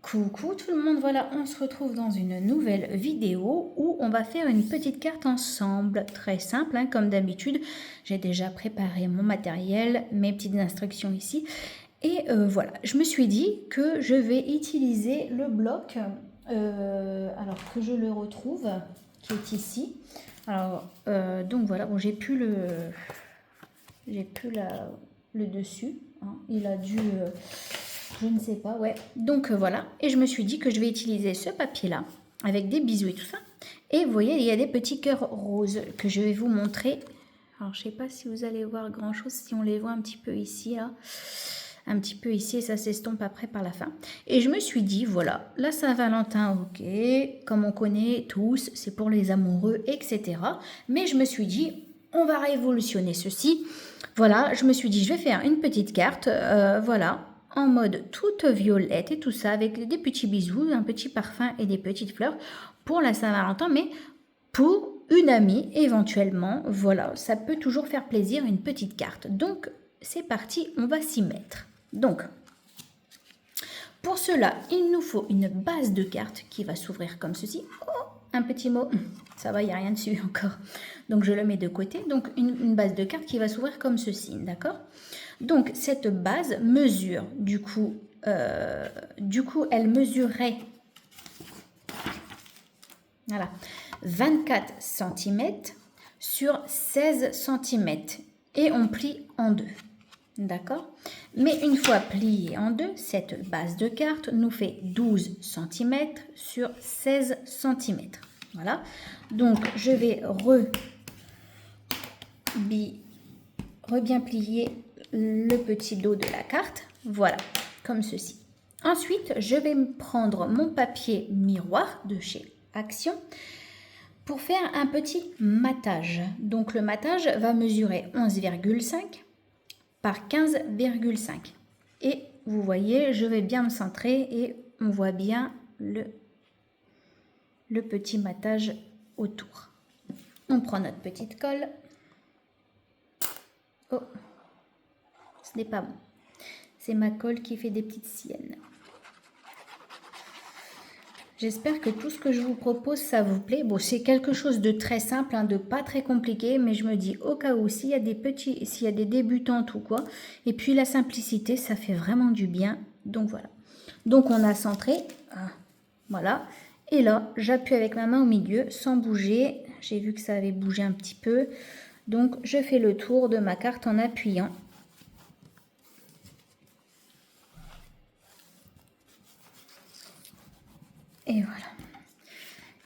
Coucou tout le monde, voilà, on se retrouve dans une nouvelle vidéo où on va faire une petite carte ensemble, très simple, hein, comme d'habitude. J'ai déjà préparé mon matériel, mes petites instructions ici. Et voilà, je me suis dit que je vais utiliser le bloc, alors que je le retrouve, qui est ici. Alors, donc voilà, bon, j'ai plus le dessus, hein, il a dû... je ne sais pas, ouais. Donc voilà, et je me suis dit que je vais utiliser ce papier-là, avec des bisous et tout ça. Et vous voyez, il y a des petits cœurs roses que je vais vous montrer. Alors, je ne sais pas si vous allez voir grand-chose, si on les voit un petit peu ici, là. Un petit peu ici, et ça s'estompe après par la fin. Et je me suis dit, voilà, la Saint-Valentin, ok, comme on connaît tous, c'est pour les amoureux, etc. Mais je me suis dit, on va révolutionner ceci. Voilà, je me suis dit, je vais faire une petite carte, voilà, en mode toute violette et tout ça, avec des petits bisous, un petit parfum et des petites fleurs pour la Saint-Valentin, mais pour une amie éventuellement. Voilà, ça peut toujours faire plaisir, une petite carte. Donc, c'est parti, on va s'y mettre. Donc, pour cela, il nous faut une base de carte qui va s'ouvrir comme ceci. Oh, un petit mot, ça va, il n'y a rien dessus encore. Donc, je le mets de côté. Donc, une base de carte qui va s'ouvrir comme ceci, d'accord? Donc, cette base mesure, du coup, elle mesurerait, voilà, 24 cm sur 16 cm. Et on plie en deux. D'accord? Mais une fois pliée en deux, cette base de carte nous fait 12 cm sur 16 cm. Voilà. Donc, je vais bien plier le petit dos de la carte. Voilà, comme ceci. Ensuite, je vais prendre mon papier miroir de chez Action pour faire un petit matage. Donc, le matage va mesurer 11,5 par 15,5. Et vous voyez, je vais bien me centrer et on voit bien le petit matage autour. On prend notre petite colle. Oh, ce n'est pas bon. C'est ma colle qui fait des petites siennes. J'espère que tout ce que je vous propose, ça vous plaît. Bon, c'est quelque chose de très simple, hein, de pas très compliqué, mais je me dis au cas où, s'il y a des débutantes ou quoi, et puis la simplicité, ça fait vraiment du bien. Donc voilà. Donc on a centré, voilà. Et là, j'appuie avec ma main au milieu, sans bouger. J'ai vu que ça avait bougé un petit peu. Donc je fais le tour de ma carte en appuyant. Et voilà.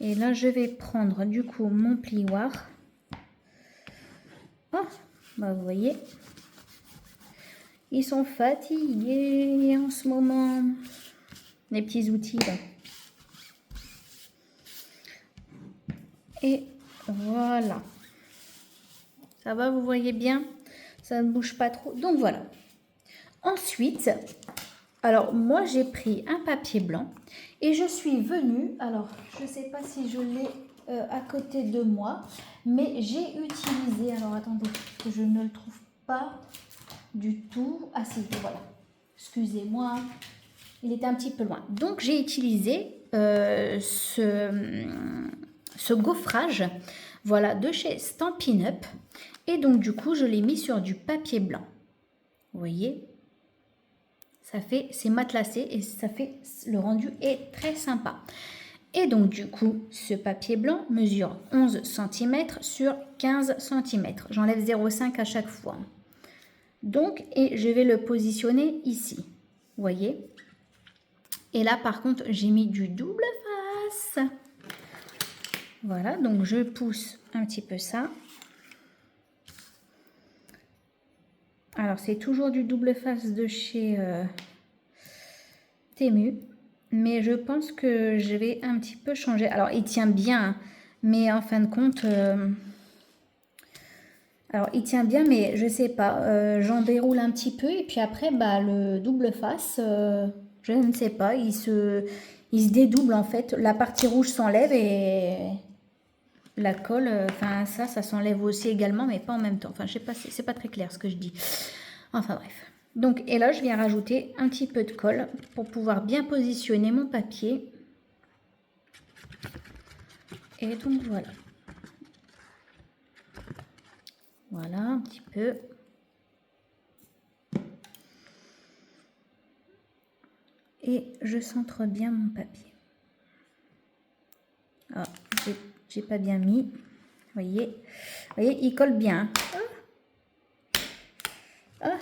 Et là, je vais prendre du coup mon plioir. Oh, bah vous voyez, ils sont fatigués en ce moment. Les petits outils là. Et voilà. Ça va, vous voyez bien? Ça ne bouge pas trop. Donc voilà. Ensuite, alors moi j'ai pris un papier blanc et je suis venue, alors je ne sais pas si je l'ai à côté de moi, mais j'ai utilisé, alors attendez, que je ne le trouve pas du tout. Ah si, voilà, excusez-moi, il était un petit peu loin. Donc j'ai utilisé ce gaufrage, voilà, de chez Stampin' Up, et donc du coup je l'ai mis sur du papier blanc. Vous voyez, ça fait, c'est matelassé et ça fait, le rendu est très sympa. Et donc du coup, ce papier blanc mesure 11 cm sur 15 cm. J'enlève 0,5 à chaque fois. Donc, et je vais le positionner ici. Vous voyez? Et là, par contre, j'ai mis du double face. Voilà, donc je pousse un petit peu ça. Alors, c'est toujours du double face de chez Temu. Mais je pense que je vais un petit peu changer. Alors, il tient bien, mais en fin de compte... alors, il tient bien, mais je sais pas. J'en déroule un petit peu et puis après, bah, le double face, je ne sais pas. Il se dédouble en fait. La partie rouge s'enlève et la colle, enfin ça s'enlève aussi également, mais pas en même temps. Enfin, je sais pas, c'est pas très clair ce que je dis. Enfin bref. Donc, et là, je viens rajouter un petit peu de colle pour pouvoir bien positionner mon papier. Et donc, voilà. Voilà, un petit peu. Et je centre bien mon papier. Ah, j'ai pas bien mis. Vous voyez, il colle bien. Ah,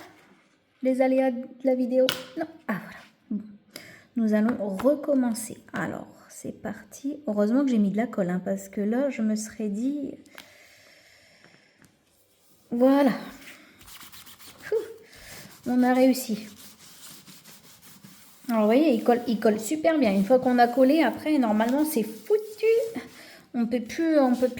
les aléas de la vidéo. Non, ah voilà. Bon. Nous allons recommencer. Alors, c'est parti. Heureusement que j'ai mis de la colle, hein, parce que là, je me serais dit... Voilà. On a réussi. Alors, vous voyez, il colle super bien. Une fois qu'on a collé, après, normalement, c'est foutu. On peut plus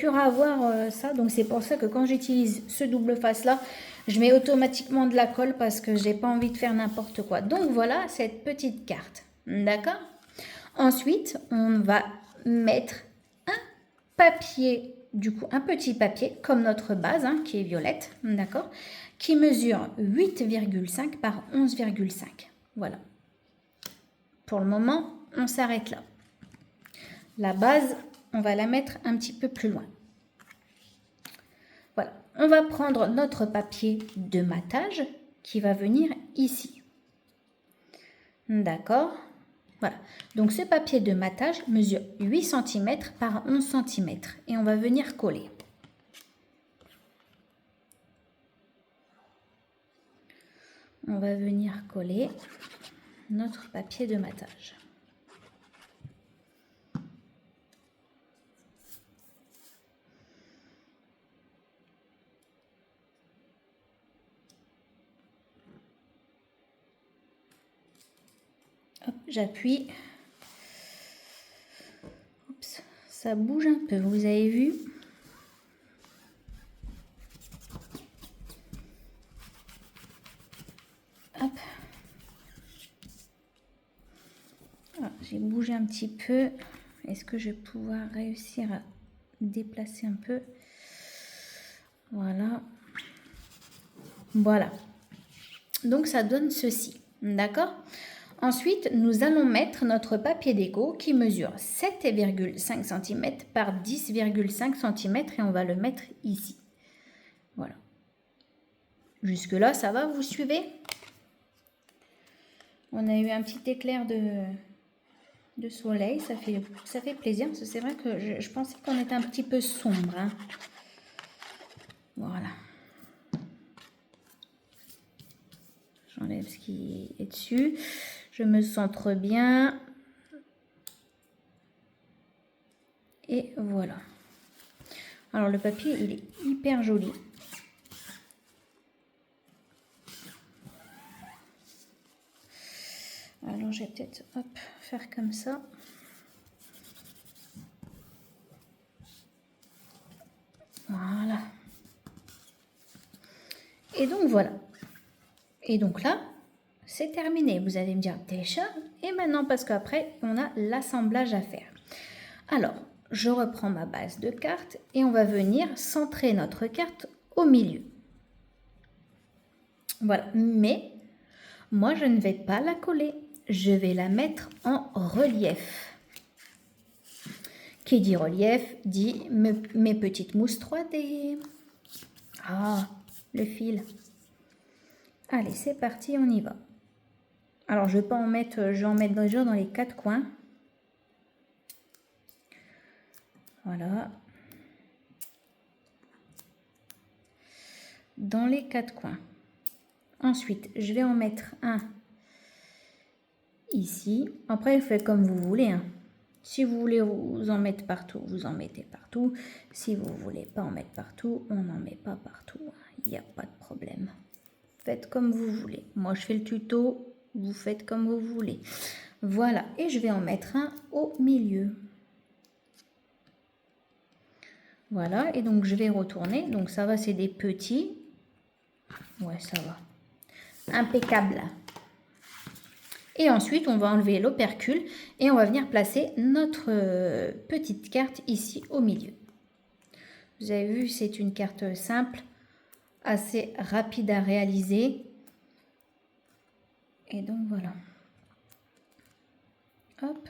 revoir ça. Donc, c'est pour ça que quand j'utilise ce double face-là, je mets automatiquement de la colle parce que j'ai pas envie de faire n'importe quoi. Donc, voilà cette petite carte. D'accord? Ensuite, on va mettre un papier, du coup, un petit papier, comme notre base, hein, qui est violette, d'accord? Qui mesure 8,5 par 11,5. Voilà. Pour le moment, on s'arrête là. La base, on va la mettre un petit peu plus loin. Voilà. On va prendre notre papier de matage qui va venir ici. D'accord? Voilà. Donc, ce papier de matage mesure 8 cm par 11 cm. Et on va venir coller. On va venir coller notre papier de matage. Hop, j'appuie. Oups, ça bouge un peu, vous avez vu? Hop. Ah, j'ai bougé un petit peu. Est-ce que je vais pouvoir réussir à déplacer un peu? Voilà. Voilà. Donc, ça donne ceci. D'accord? Ensuite, nous allons mettre notre papier déco qui mesure 7,5 cm par 10,5 cm et on va le mettre ici. Voilà. Jusque-là, ça va? Vous suivez? On a eu un petit éclair de soleil. Ça fait plaisir. C'est vrai que je pensais qu'on était un petit peu sombre, hein. Voilà. J'enlève ce qui est dessus. Je me centre bien. Et voilà. Alors, le papier, il est hyper joli. Alors, je vais peut-être faire comme ça. Voilà. Et donc, voilà. Et donc là, c'est terminé. Vous allez me dire, déjà, et maintenant, parce qu'après, on a l'assemblage à faire. Alors, je reprends ma base de carte et on va venir centrer notre carte au milieu. Voilà. Mais, moi, je ne vais pas la coller. Je vais la mettre en relief. Qui dit relief, dit mes petites mousses 3D. Ah, le fil. Allez, c'est parti, on y va. Alors, je vais pas en mettre, je vais en mettre déjà dans les 4 coins. Voilà. Dans les 4 coins. Ensuite, je vais en mettre un ici. Après, vous faites comme vous voulez, hein. Si vous voulez vous en mettre partout, vous en mettez partout. Si vous ne voulez pas en mettre partout, on n'en met pas partout. Il n'y a pas de problème. Faites comme vous voulez. Moi, je fais le tuto. Vous faites comme vous voulez. Voilà. Et je vais en mettre un au milieu. Voilà. Et donc, je vais retourner. Donc, ça va, c'est des petits. Ouais, ça va. Impeccable. Et ensuite, on va enlever l'opercule et on va venir placer notre petite carte ici au milieu. Vous avez vu, c'est une carte simple, assez rapide à réaliser. Et donc voilà. Hop.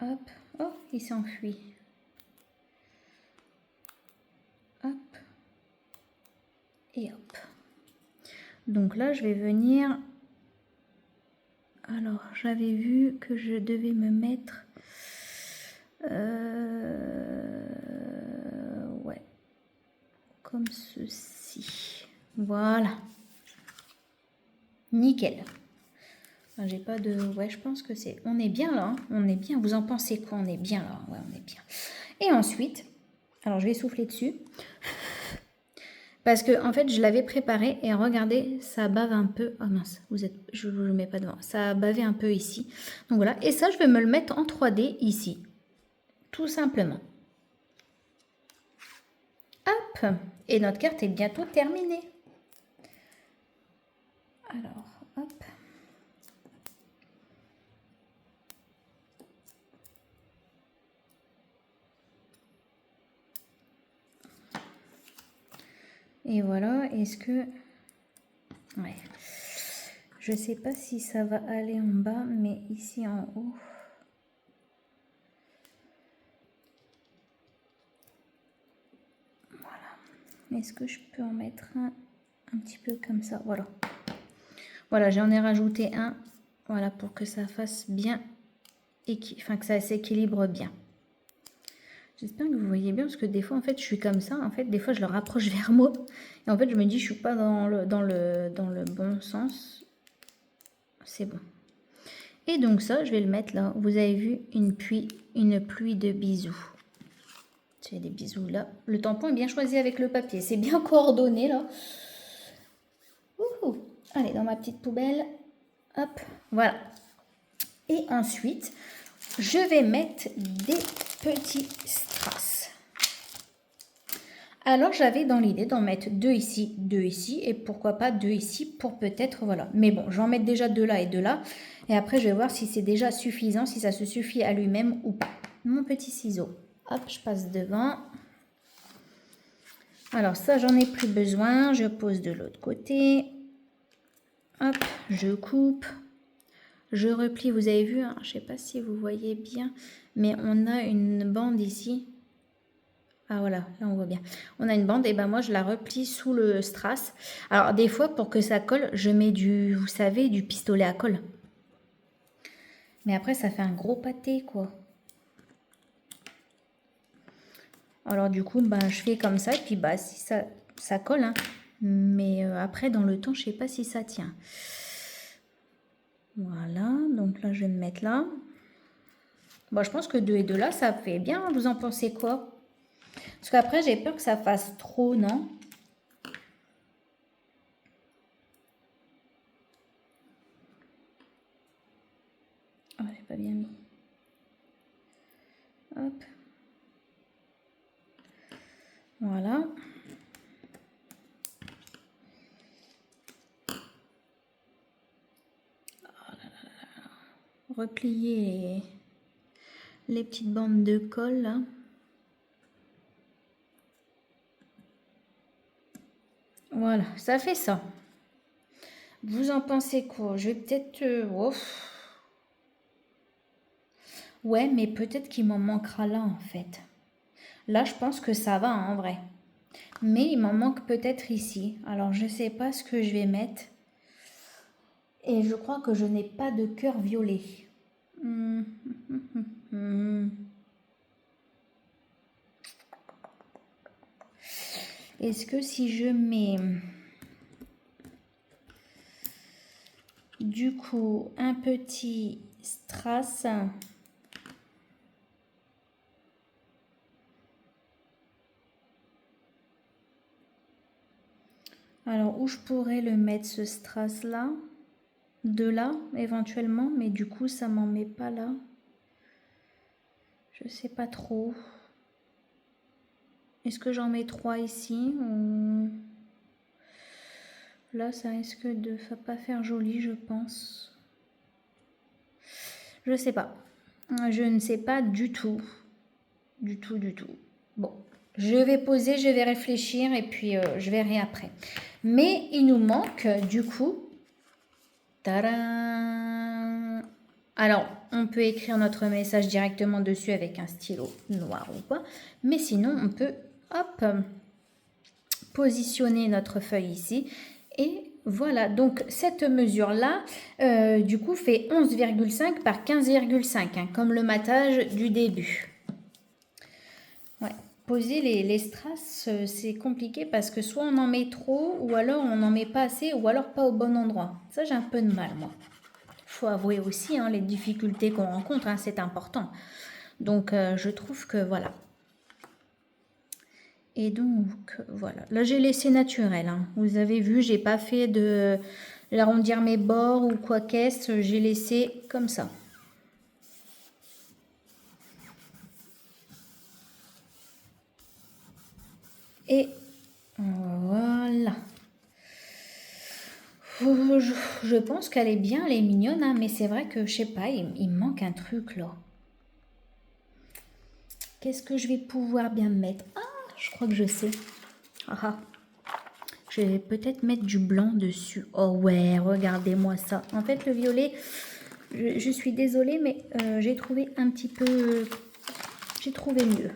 Hop. Oh, il s'enfuit. Hop. Et hop. Donc là, je vais venir... Alors, j'avais vu que je devais me mettre... ouais. Comme ceci. Voilà. Nickel. J'ai pas de... Ouais, je pense que c'est... On est bien là. Hein, on est bien. Vous en pensez quoi? On est bien là. Ouais, on est bien. Et ensuite... Alors, je vais souffler dessus. Parce que, en fait, je l'avais préparé. Et regardez, ça bave un peu. Oh mince, je ne le mets pas devant. Ça a bavé un peu ici. Donc voilà. Et ça, je vais me le mettre en 3D ici. Tout simplement. Hop. Et notre carte est bientôt terminée. Alors, hop. Et voilà, est-ce que... Ouais. Je ne sais pas si ça va aller en bas, mais ici en haut... Voilà. Est-ce que je peux en mettre un petit peu comme ça? Voilà. Voilà, j'en ai rajouté un. Voilà, pour que ça fasse bien... Enfin, que ça s'équilibre bien. J'espère que vous voyez bien, parce que des fois, en fait, je suis comme ça. En fait, des fois, je le rapproche vers moi. Et en fait, je me dis, je suis pas dans le bon sens. C'est bon. Et donc ça, je vais le mettre là. Vous avez vu une pluie de bisous. C'est des bisous là. Le tampon est bien choisi avec le papier. C'est bien coordonné là. Ouhou. Allez, dans ma petite poubelle. Hop, voilà. Et ensuite, je vais mettre des petits strass. Alors, j'avais dans l'idée d'en mettre 2 ici, et pourquoi pas 2 ici pour peut-être, voilà. Mais bon, je vais en mettre déjà 2 là et 2 là. Et après, je vais voir si c'est déjà suffisant, si ça se suffit à lui-même ou pas. Mon petit ciseau. Hop, je passe devant. Alors ça, j'en ai plus besoin. Je pose de l'autre côté. Hop, je coupe. Je replie, vous avez vu, hein, je ne sais pas si vous voyez bien, mais on a une bande ici. Ah voilà, là on voit bien. On a une bande et ben moi je la replie sous le strass. Alors des fois pour que ça colle, je mets vous savez, du pistolet à colle. Mais après ça fait un gros pâté quoi. Alors du coup, ben, je fais comme ça et puis bah si ça colle. Hein. Mais après dans le temps, je sais pas si ça tient. Voilà, donc là je vais me mettre là. Bon, je pense que 2 et 2 là, ça fait bien. Vous en pensez quoi? Parce qu'après, j'ai peur que ça fasse trop, non? Oh, j'ai pas bien mis. Hop. Voilà. Oh là là. Replier les petites bandes de colle, là. Voilà, ça fait ça. Vous en pensez quoi? Je vais peut-être... Ouais, mais peut-être qu'il m'en manquera là, en fait. Là, je pense que ça va, en vrai. Mais il m'en manque peut-être ici. Alors, je ne sais pas ce que je vais mettre. Et je crois que je n'ai pas de cœur violet. Est-ce que si je mets... Du coup, un petit strass. Alors, où je pourrais le mettre ce strass là? De là, éventuellement, mais du coup, ça m'en met pas là. Je sais pas trop. Est-ce que j'en mets 3 ici ou... Là, ça risque de pas faire joli, je pense. Je sais pas. Je ne sais pas du tout. Du tout. Bon. Je vais poser, je vais réfléchir et puis je verrai après. Mais il nous manque du coup... Tadam! Alors, on peut écrire notre message directement dessus avec un stylo noir ou pas. Mais sinon, on peut, hop, positionner notre feuille ici. Et voilà, donc cette mesure-là, du coup, fait 11,5 par 15,5, hein, comme le matage du début. Ouais. Poser les strass, c'est compliqué parce que soit on en met trop, ou alors on n'en met pas assez, ou alors pas au bon endroit. Ça, j'ai un peu de mal, moi. Faut avouer aussi hein, les difficultés qu'on rencontre, hein, c'est important. Donc, je trouve que voilà. Et donc, voilà. Là, j'ai laissé naturel. Hein. Vous avez vu, j'ai pas fait de l'arrondir mes bords ou quoi qu'est-ce. J'ai laissé comme ça. Et voilà. Je pense qu'elle est bien, elle est mignonne, hein, mais c'est vrai que, je sais pas, il me manque un truc, là. Qu'est-ce que je vais pouvoir bien mettre? Ah, je crois que je sais. Ah, ah. Je vais peut-être mettre du blanc dessus. Oh ouais, regardez-moi ça. En fait, le violet, je suis désolée, mais j'ai trouvé un petit peu... J'ai trouvé mieux.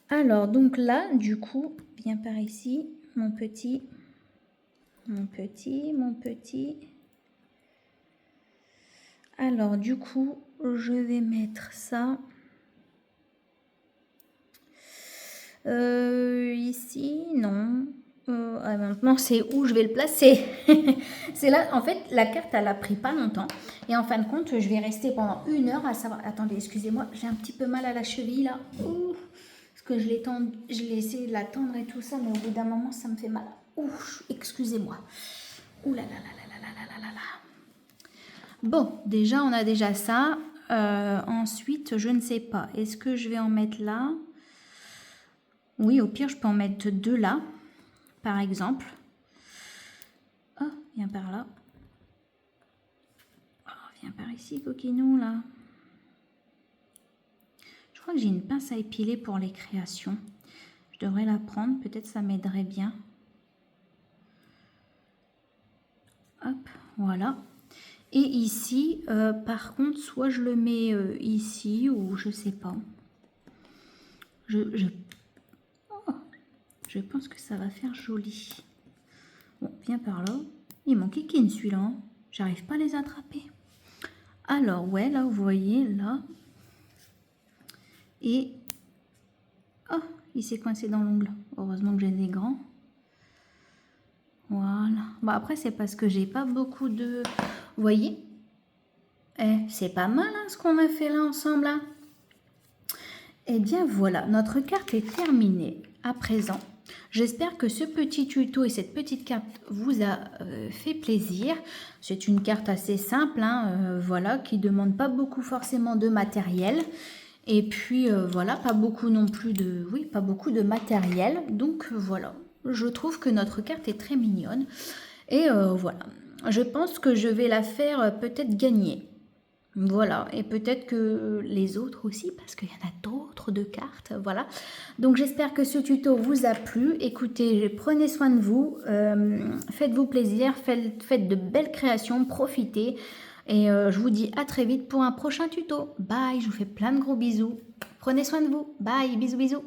Alors, donc là, du coup, viens par ici, mon petit... Mon petit, mon petit... Alors, du coup, je vais mettre ça... ici, non. Maintenant, c'est où je vais le placer. C'est là, en fait, la carte, elle a pris pas longtemps. Et en fin de compte, je vais rester pendant 1 heure à savoir... Attendez, excusez-moi, j'ai un petit peu mal à la cheville, là. Ouh, parce que je l'ai essayé de la tendre et tout ça, mais au bout d'un moment, ça me fait mal. Ouh, excusez-moi. Ouh là là là là là là là là là. Bon, déjà, on a déjà ça. Ensuite, je ne sais pas. Est-ce que je vais en mettre là? Oui, au pire, je peux en mettre 2 là, par exemple. Oh, viens par là. Oh, viens par ici, coquinou, là. Je crois que j'ai une pince à épiler pour les créations. Je devrais la prendre, peut-être ça m'aiderait bien. Hop, voilà. Et ici, par contre, soit je le mets ici, ou je sais pas. Oh, je pense que ça va faire joli. Bon, viens par là. Il m'en kikine celui-là. Hein. J'arrive pas à les attraper. Alors, ouais, là, vous voyez, là. Et... Oh, il s'est coincé dans l'ongle. Heureusement que j'ai des grands. Voilà. Bon, après, c'est parce que j'ai pas beaucoup de... Vous voyez? C'est pas mal hein, ce qu'on a fait là ensemble. Hein. Eh bien, voilà. Notre carte est terminée à présent. J'espère que ce petit tuto et cette petite carte vous a fait plaisir. C'est une carte assez simple, hein, voilà, qui ne demande pas beaucoup forcément de matériel. Et puis voilà, pas beaucoup non plus de... Oui, pas beaucoup de matériel. Donc voilà, je trouve que notre carte est très mignonne. Et voilà, je pense que je vais la faire peut-être gagner. Voilà, et peut-être que les autres aussi, parce qu'il y en a d'autres de cartes, voilà. Donc j'espère que ce tuto vous a plu. Écoutez, prenez soin de vous, faites-vous plaisir, faites de belles créations, profitez. Et je vous dis à très vite pour un prochain tuto. Bye, je vous fais plein de gros bisous. Prenez soin de vous. Bye, bisous, bisous.